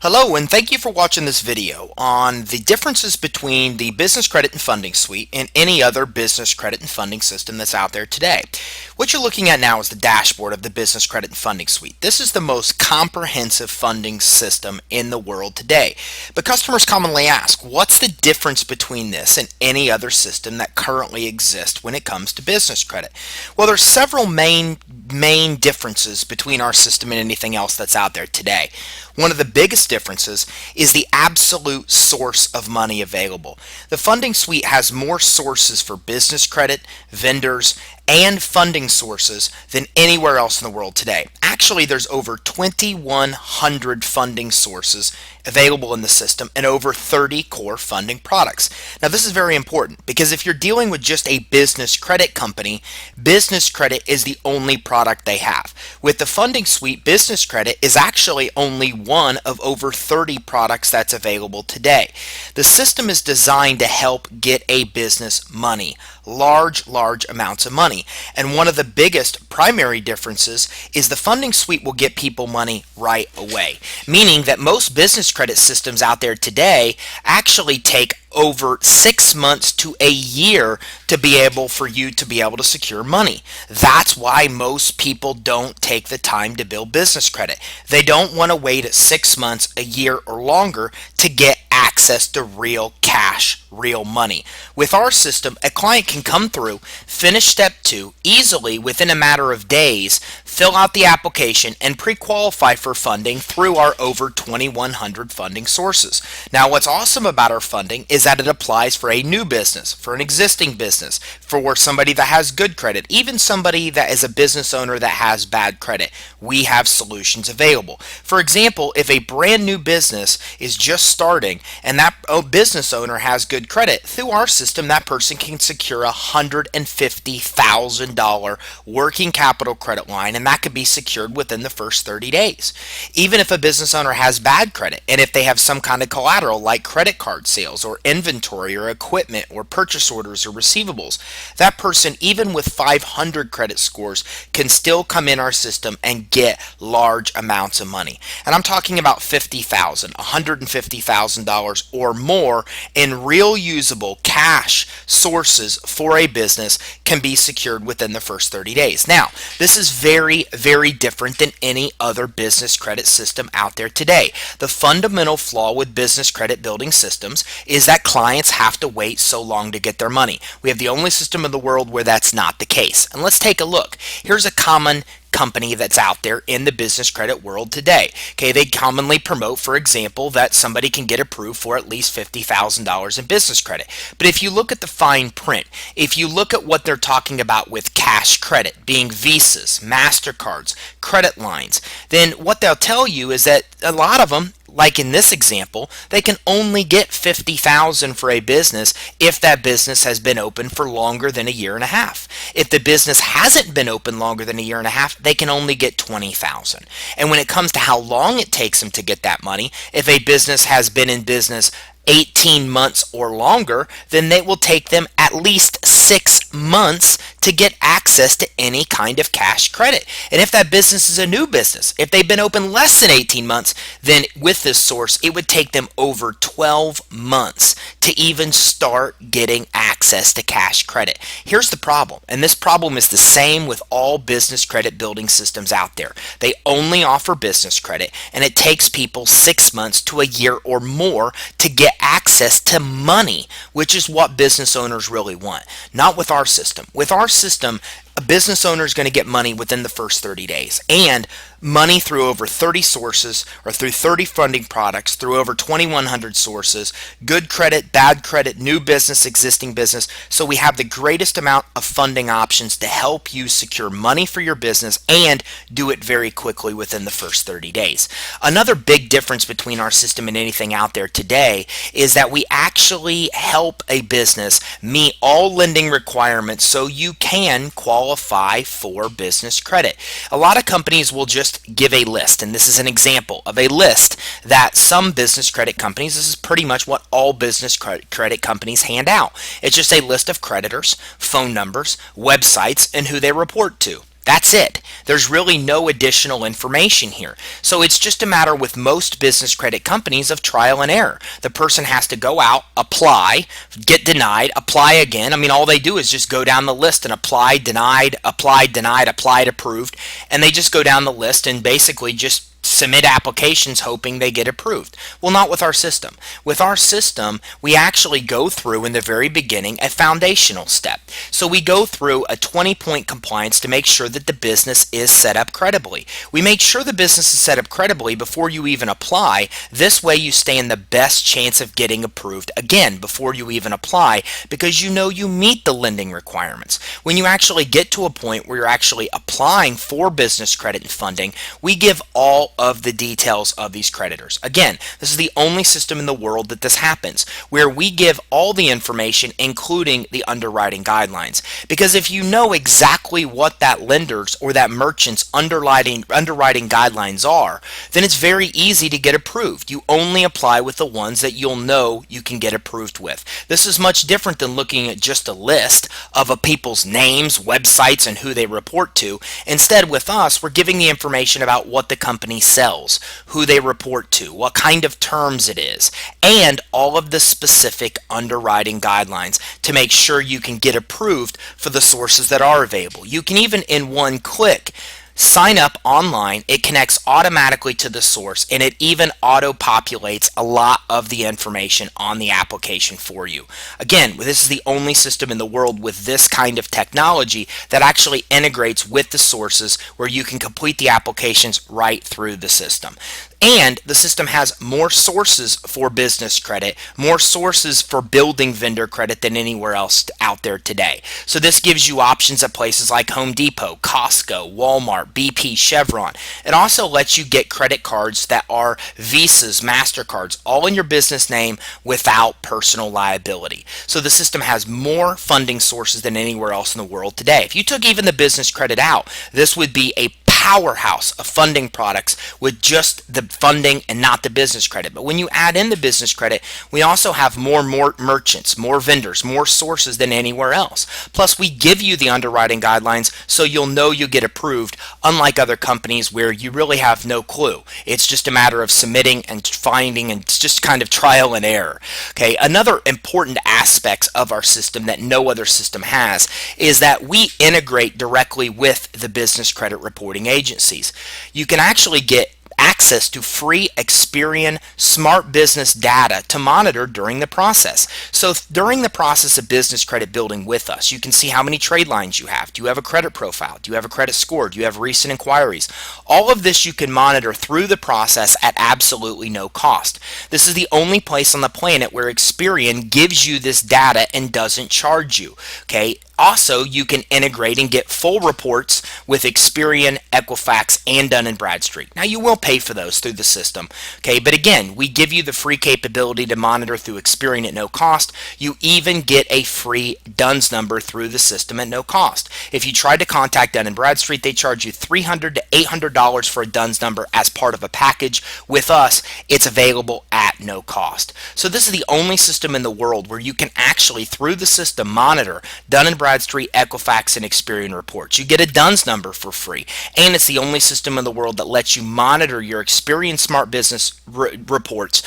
Hello, and thank you for watching this video on the differences between the Business Credit and Funding Suite and any other business credit and funding system that's out there today. What you're looking at now is the dashboard of the Business Credit and Funding Suite. This is the most comprehensive funding system in the world today. But customers commonly ask, what's the difference between this and any other system that currently exists when it comes to business credit? Well, there's several main differences between our system and anything else that's out there today. One of the biggest differences is the absolute source of money available. The funding suite has more sources for business credit, vendors, and funding sources than anywhere else in the world today. Actually, there's over 2,100 funding sources available in the system and over 30 core funding products. Now, this is very important because if you're dealing with just a business credit company, business credit is the only product they have. With the funding suite, business credit is actually only one of over 30 products that's available today. The system is designed to help get a business money, large amounts of money. And one of the biggest primary differences is the funding suite will get people money right away, meaning that most business credit systems out there today actually take over 6 months to a year to be able to secure money. That's why most people don't take the time to build business credit. They don't want to wait 6 months, a year, or longer to get access to real cash, real money. With our system, a client can come through, finish step 2 easily within a matter of days, fill out the application, and pre-qualify for funding through our over 2,100 funding sources. Now, what's awesome about our funding is that it applies for a new business, for an existing business, for somebody that has good credit, even somebody that is a business owner that has bad credit. We have solutions available. For example, if a brand new business is just starting and that business owner has good credit, through our system, that person can secure a $150,000 working capital credit line, and that could be secured within the first 30 days. Even if a business owner has bad credit, and if they have some kind of collateral like credit card sales or inventory or equipment or purchase orders or receivables, that person, even with 500 credit scores, can still come in our system and get large amounts of money. And I'm talking about $50,000, $150,000 or more in real usable cash sources for a business can be secured within the first 30 days. Now, this is very different than any other business credit system out there today. The fundamental flaw with business credit building systems is that clients have to wait so long to get their money. We have the only system in the world where that's not the case. And let's take a look. Here's a common company that's out there in the business credit world today. Okay, they commonly promote, for example, that somebody can get approved for at least $50,000 in business credit. But if you look at the fine print, if you look at what they're talking about with cash credit, being Visas, MasterCards, credit lines, then what they'll tell you is that a lot of them, like in this example, they can only get $50,000 for a business if that business has been open for longer than a year and a half. If the business hasn't been open longer than a year and a half, they can only get $20,000. And when it comes to how long it takes them to get that money, if a business has been in business 18 months or longer, then it will take them at least 6 months to get access to any kind of cash credit. And if that business is a new business, if they've been open less than 18 months, then with this source, it would take them over 12 months to even start getting access to cash credit. Here's the problem, and this problem is the same with all business credit building systems out there. They only offer business credit, and it takes people 6 months to a year or more to get access to money, which is what business owners really want. Not with our system. With our system, a business owner is going to get money within the first 30 days, and money through over 30 sources or through 30 funding products, through over 2,100 sources, good credit, bad credit, new business, existing business. So we have the greatest amount of funding options to help you secure money for your business and do it very quickly within the first 30 days. Another big difference between our system and anything out there today is that we actually help a business meet all lending requirements so you can qualify for business credit. A lot of companies will just give a list, and this is an example of a list that some business credit companies, this is pretty much what all business credit companies hand out. It's just a list of creditors, phone numbers, websites, and who they report to. That's it. There's really no additional information here. So it's just a matter with most business credit companies of trial and error. The person has to go out, apply, get denied, apply again. I mean, all they do is just go down the list and apply, denied, applied, denied, applied, approved. And they just go down the list and basically just submit applications hoping they get approved. Well, not with our system. With our system, we actually go through in the very beginning a foundational step. So we go through a 20-point compliance to make sure that the business is set up credibly. We make sure the business is set up credibly before you even apply. This way you stand the best chance of getting approved again before you even apply, because you know you meet the lending requirements. When you actually get to a point where you're actually applying for business credit and funding, we give all of the details of these creditors. Again, this is the only system in the world that this happens, where we give all the information, including the underwriting guidelines. Because if you know exactly what that lender's or that merchant's underwriting guidelines are, then it's very easy to get approved. You only apply with the ones that you'll know you can get approved with. This is much different than looking at just a list of people's names, websites, and who they report to. Instead, with us, we're giving the information about what the company sells, who they report to, what kind of terms it is, and all of the specific underwriting guidelines to make sure you can get approved for the sources that are available. You can even in one click sign up online. It connects automatically to the source, and it even auto-populates a lot of the information on the application for you. Again, this is the only system in the world with this kind of technology that actually integrates with the sources, where you can complete the applications right through the system. And the system has more sources for business credit, more sources for building vendor credit than anywhere else out there today. So this gives you options at places like Home Depot, Costco, Walmart, BP, Chevron. It also lets you get credit cards that are Visas, MasterCards, all in your business name without personal liability. So the system has more funding sources than anywhere else in the world today. If you took even the business credit out, this would be a powerhouse of funding products with just the funding and not the business credit. But when you add in the business credit, we also have more merchants, more vendors, more sources than anywhere else. Plus, we give you the underwriting guidelines so you'll know you get approved, unlike other companies where you really have no clue. It's just a matter of submitting and finding, and it's just kind of trial and error. Okay, another important aspect of our system that no other system has is that we integrate directly with the business credit reporting agencies. You can actually get access to free Experian smart business data to monitor during the process. So during the process of business credit building with us, you can see how many trade lines you have. Do you have a credit profile? Do you have a credit score? Do you have recent inquiries? All of this you can monitor through the process at absolutely no cost. This is the only place on the planet where Experian gives you this data and doesn't charge you. Okay. Also, you can integrate and get full reports with Experian, Equifax, and Dun & Bradstreet. Now, you will pay for those through the system, okay? But again, we give you the free capability to monitor through Experian at no cost. You even get a free DUNS number through the system at no cost. If you try to contact Dun & Bradstreet, they charge you $300 to $800 for a DUNS number as part of a package. With us, it's available at no cost. So this is the only system in the world where you can actually, through the system, monitor Dun & Bradstreet, Equifax, and Experian reports. You get a DUNS number for free, and it's the only system in the world that lets you monitor your Experian Smart Business reports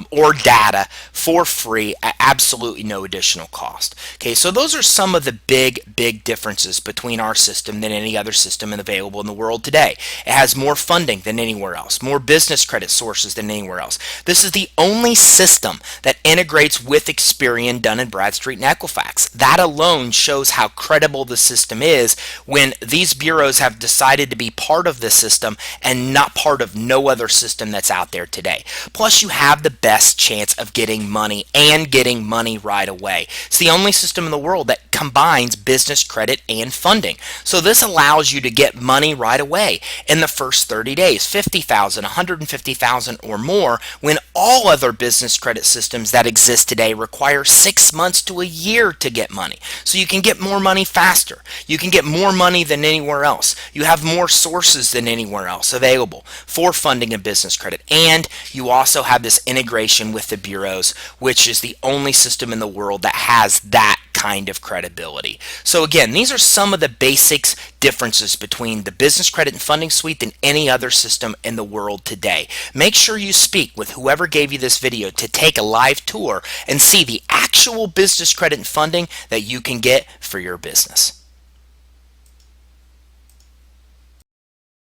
or data for free at absolutely no additional cost. Okay, so those are some of the big differences between our system than any other system available in the world today. It has more funding than anywhere else, more business credit sources than anywhere else. This is the only system that integrates with Experian, Dun & Bradstreet, and Equifax. That alone shows how credible the system is when these bureaus have decided to be part of the system and not part of no other system that's out there today. Plus, you have the best chance of getting money and getting money right away. It's the only system in the world that combines business credit and funding. So this allows you to get money right away in the first 30 days, $50,000, $150,000 or more, when all other business credit systems that exist today require 6 months to a year to get money. So you can get more money faster. You can get more money than anywhere else. You have more sources than anywhere else available for funding and business credit. And you also have this integration with the bureaus, which is the only system in the world that has that kind of credibility. So again, these are some of the basics differences between the Business Credit and Funding Suite and any other system in the world today. Make sure you speak with whoever gave you this video to take a live tour and see the actual business credit and funding that you can get for your business.